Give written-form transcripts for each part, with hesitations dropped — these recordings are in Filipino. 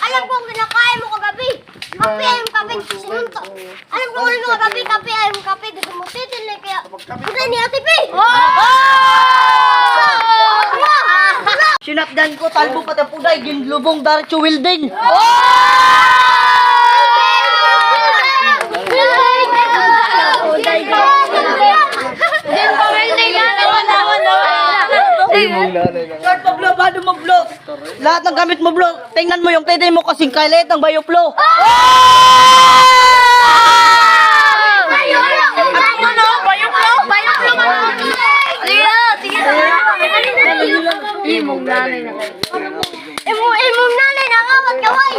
Alam ko ang kinakain mo kagabi. Kape ay yung kape. Sinunto. Alam ko ulit mo kagabi. Kape ay yung kape. Gusto mo titin na kaya. Gusto ni Ate P. Sinapdan ko, talbo patapuday, ginlubong daritso wilding. Lord Pablo, paano mo vlog? Lahat ng gamit mo vlog. Tingnan mo yung tede mo kasing kailit ng Bioflow. Imong nanay na ngawat kaway.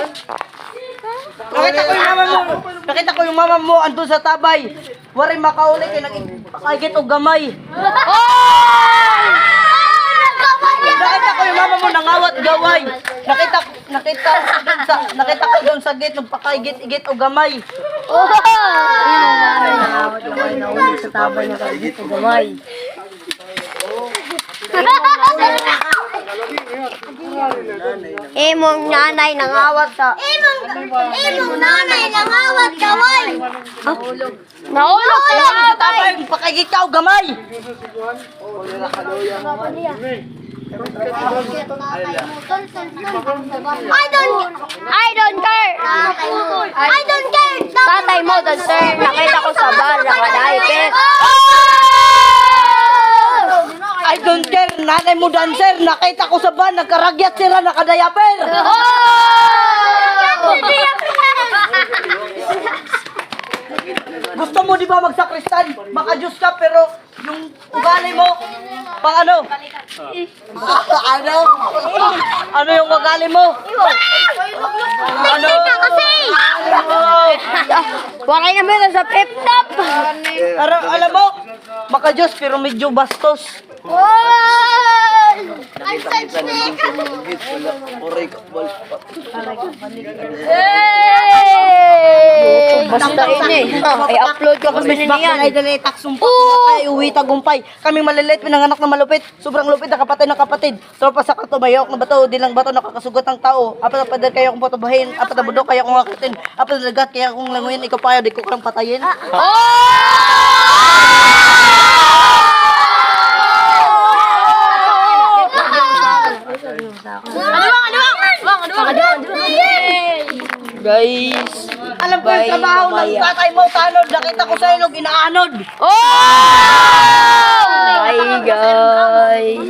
Nakita ko yung mama mo andun sa tabay. Wari makauli kay nagpakaigit og gamay. Nakita ko yung mama mo nangawat gaway. Nakita ko doon sa gate nagpakaigit og gamay. Sa tabay na kagit og gamay. Imong nanay nangawat sa Imong nanay nangawat kaway. Naulog Sa tabay nagpakaigit ka og gamay. I don't care. Tatay mo doon, sir. Nakita ko sa bar, nakadaipit. I don't care, nanay mo dancer, nakita ko sa van, nagkaragyat sila, nakadayaper. Gusto mo di ba magsakristan? Maka-Diyos ka, pero yung ugali mo, pang ano? Ano? Ano yung ugali mo? Ano? Wakay naman sa pep-top. Alam mo, maka-Diyos, pero medyo bastos. I'm such Basta ini, i-upload ko kasi niyan. Ay dali taksumpo. Ay uwi tagumpay. Kami maliliit pinanganak na malupit. Sobrang lupit na kapatid. Tropa sa katubayok na bato, di lang bato nakakasugat ng tao. Apat na pader kayo kung patubahin, apat na budok kaya kung akitin, apat na lagat kaya kung languyin, ikaw pa di ko kang patayin. Guys, alam ko yung trabaho ng tatay mo, tanod. Nakita ko sa ilog, inaanod. Bye guys.